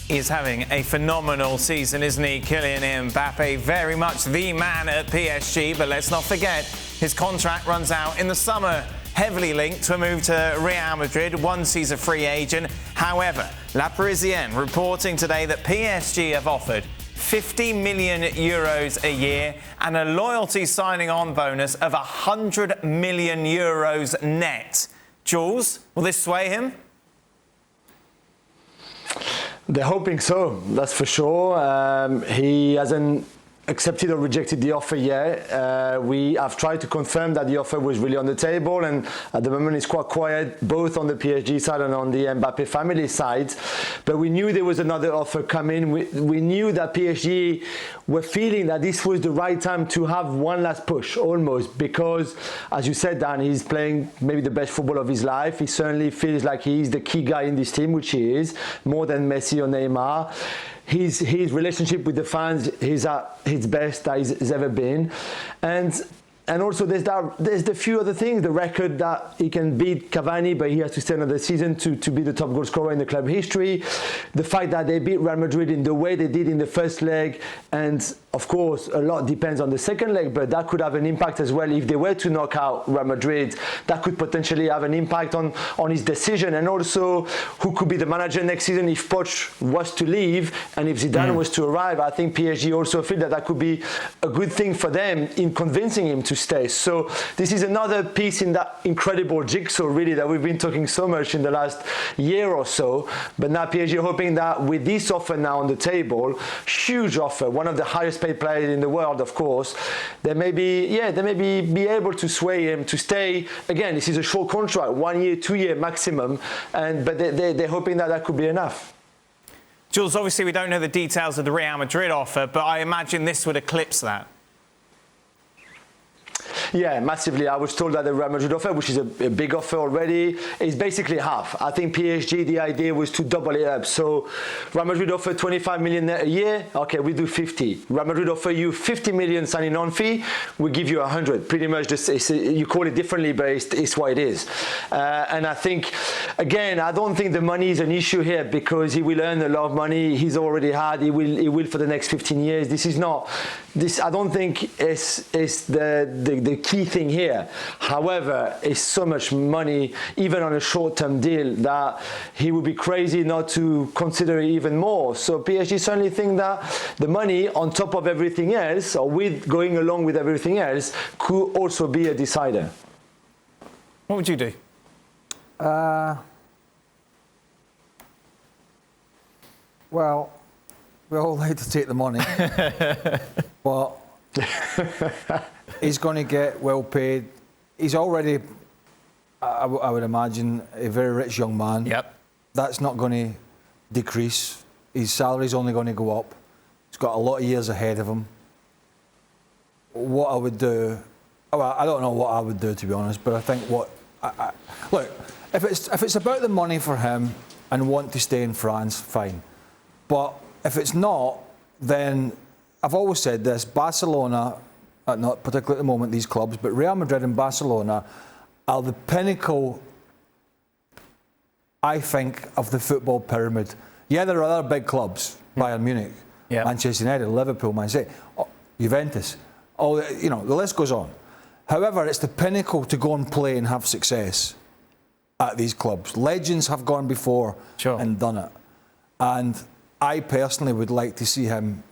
He's having a phenomenal season, isn't he? Kylian Mbappe, very much the man at PSG, but let's not forget his contract runs out in the summer. Heavily linked to a move to Real Madrid once he's a free agent. However, La Parisienne reporting today that PSG have offered 50 million euros a year and a loyalty signing on bonus of 100 million euros net. Jules, will this sway him? They're hoping so, that's for sure. He hasn't accepted or rejected the offer yet. We have tried to confirm that the offer was really on the table, and at the moment it's quite quiet, both on the PSG side and on the Mbappe family side. But we knew there was another offer coming. We knew that PSG were feeling that this was the right time to have one last push, almost, because, as you said, Dan, he's playing maybe the best football of his life. He certainly feels like he's the key guy in this team, which he is, more than Messi or Neymar. His relationship with the fans is at its best that he's ever been, and also there's the few other things, the record that he can beat Cavani, but he has to stay another season to be the top goal scorer in the club history. The fact that they beat Real Madrid in the way they did in the first leg, and of course a lot depends on the second leg, but that could have an impact as well if they were to knock out Real Madrid. That could potentially have an impact on his decision, and also who could be the manager next season if Poch was to leave and if Zidane was to arrive. I think PSG also feel that could be a good thing for them in convincing him to stay. So this is another piece in that incredible jigsaw, really, that we've been talking so much in the last year or so. But now PSG hoping that with this offer now on the table, huge offer, one of the highest paid players in the world, of course, they may be able to sway him to stay. Again, this is a short contract, 1 year, 2 year maximum, but they're hoping that could be enough. Jules, obviously we don't know the details of the Real Madrid offer, but I imagine this would eclipse that. Yeah, massively. I was told that the Real Madrid offer, which is a big offer already, is basically half. I think PSG, the idea was to double it up. So Real Madrid offer 25 million a year. Okay, we do 50. Real Madrid offer you 50 million signing on fee. We give you 100. Pretty much, you call it differently, but it's what it is. And I think, again, I don't think the money is an issue here because he will earn a lot of money. He's already had. He will for the next 15 years. This is not. This I don't think is the key thing here. However, it's so much money, even on a short-term deal, that he would be crazy not to consider it even more. So PSG certainly think that the money, on top of everything else, or with going along with everything else, could also be a decider. What would you do? Well, we all like to take the money, but he's going to get well paid. He's already, I would imagine, a very rich young man. Yep. That's not going to decrease. His salary's only going to go up. He's got a lot of years ahead of him. What I would do, well, I don't know what I would do, to be honest, but I think look, if it's about the money for him and want to stay in France, fine. But if it's not, then I've always said this, Barcelona, not particularly at the moment, these clubs, but Real Madrid and Barcelona are the pinnacle, I think, of the football pyramid. Yeah, there are other big clubs, Bayern Munich, Manchester United, Liverpool, Man City, Juventus, the list goes on. However, it's the pinnacle to go and play and have success at these clubs. Legends have gone before and done it. And I personally would like to see him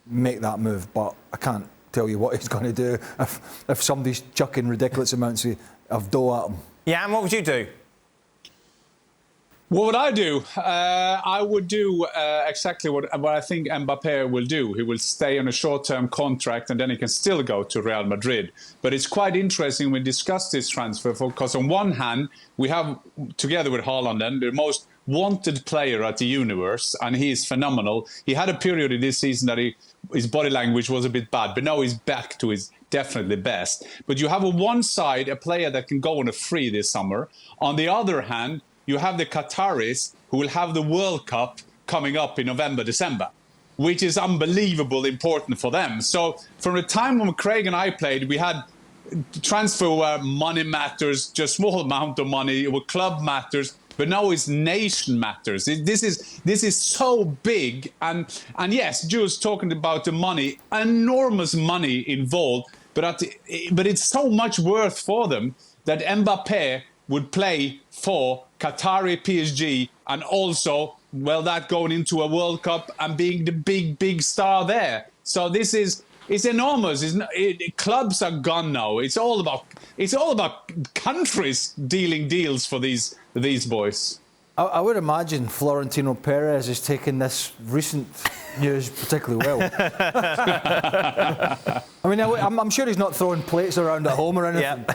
make that move, but I can't tell you what he's going to do if somebody's chucking ridiculous amounts of dough at him. Yeah, and what would you do? What would I do? I would do exactly what I think Mbappe will do. He will stay on a short-term contract and then he can still go to Real Madrid. But it's quite interesting when we discuss this transfer because on one hand, we have, together with Haaland, the most wanted player at the universe, and he is phenomenal. He had a period in this season that his body language was a bit bad, but now he's back to his definitely best. But you have on one side a player that can go on a free this summer. On the other hand, you have the Qataris who will have the World Cup coming up in November, December, which is unbelievable important for them. So from the time when Craig and I played, we had transfer where money matters, just small amount of money, where club matters. but now it's nation matters. This is so big, and yes, Jules talking about the money, enormous money involved, but it's so much worth for them that Mbappe would play for Qatari PSG, and also, well, that going into a World Cup and being the big star there. So it's enormous. Clubs are gone now. It's all about countries dealing deals for these boys. I would imagine Florentino Perez is taking this recent news particularly well. I mean, I'm sure he's not throwing plates around at home or anything,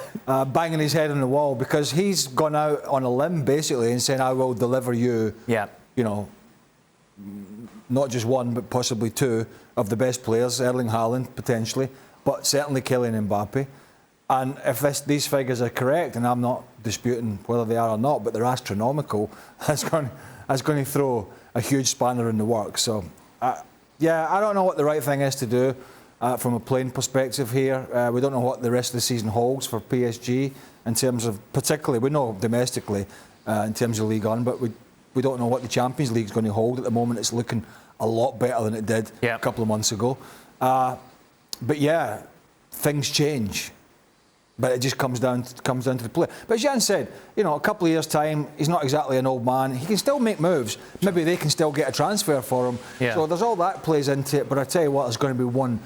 banging his head on the wall, because he's gone out on a limb basically and saying, I will deliver you, you know, not just one but possibly two of the best players, Erling Haaland potentially, but certainly Kylian Mbappe. And if these figures are correct, and I'm not disputing whether they are or not, but they're astronomical, that's going to throw a huge spanner in the works. So, yeah, I don't know what the right thing is to do from a playing perspective here. We don't know what the rest of the season holds for PSG in terms of, particularly, we know domestically in terms of League One, but we don't know what the Champions League is going to hold. At the moment, it's looking a lot better than it did a couple of months ago. But yeah, things change. But it just comes down to the play. But as Jan said, you know, a couple of years' time, he's not exactly an old man. He can still make moves. Maybe they can still get a transfer for him. Yeah. So there's all that plays into it. But I tell you what, there's going to be one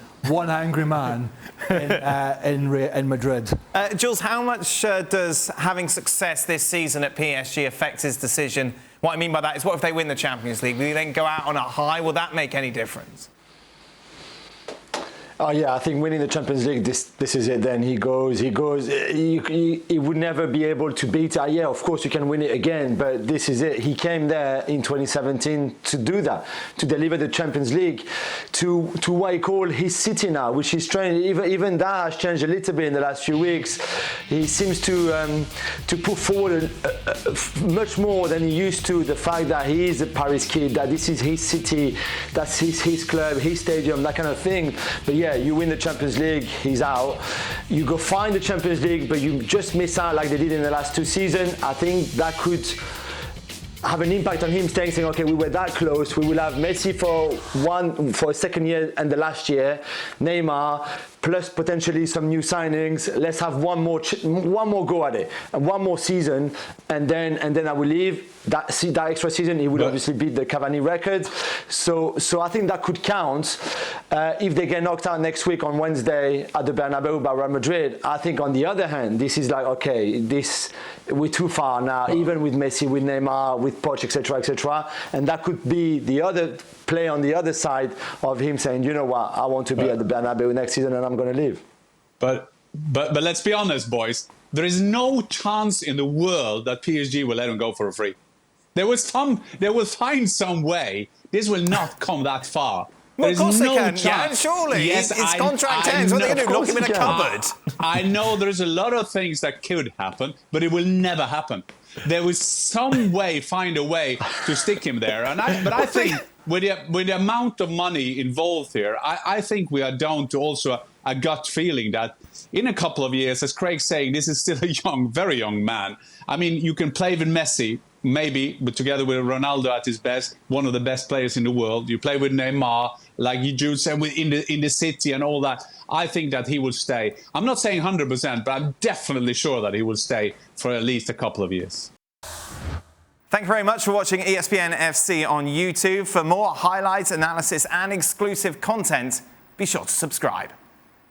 angry man in Madrid. Jules, how much does having success this season at PSG affect his decision? What I mean by that is, what if they win the Champions League? Will he then go out on a high? Will that make any difference? Oh yeah, I think winning the Champions League, this is it. Then he would never be able to beat it. Yeah, of course you can win it again, but this is it. He came there in 2017 to do that, to deliver the Champions League to what he called his city now, which is strange. Even that has changed a little bit in the last few weeks. He seems to put forward much more than he used to, the fact that he is a Paris kid, that this is his city, that's his club, his stadium, that kind of thing. But yeah, you win the Champions League, he's out. You go find the Champions League, but you just miss out like they did in the last two seasons. I think that could have an impact on him, saying, okay, we were that close. We will have Messi for a second year and the last year, Neymar, plus potentially some new signings. Let's have one more go at it, and one more season, and then I will leave. That extra season, he would obviously beat the Cavani record. So I think that could count. If they get knocked out next week on Wednesday at the Bernabeu by Real Madrid, I think on the other hand, this is like, okay, we're too far now, even with Messi, with Neymar, with Poch, etc., and that could be the other play on the other side of him saying, you know what, I want to be at the Bernabeu next season and I'm going to leave. But let's be honest, boys. There is no chance in the world that PSG will let him go for a free. They will find some way. This will not come that far. Well, of course no they can, chance. Jan, surely. Yes, it's contract ends. What are they going to do? Lock him in a cupboard? I know there's a lot of things that could happen, but it will never happen. There was some way, find a way to stick him there. But I think with the amount of money involved here, I think we are down to also a gut feeling that in a couple of years, as Craig's saying, this is still a very young man. I mean, you can play with Messi, maybe, but together with Ronaldo at his best, one of the best players in the world. You play with Neymar, like you said, in the city and all that. I think that he will stay. I'm not saying 100%, but I'm definitely sure that he will stay for at least a couple of years. Thank you very much for watching ESPN FC on YouTube. For more highlights, analysis and exclusive content, be sure to subscribe.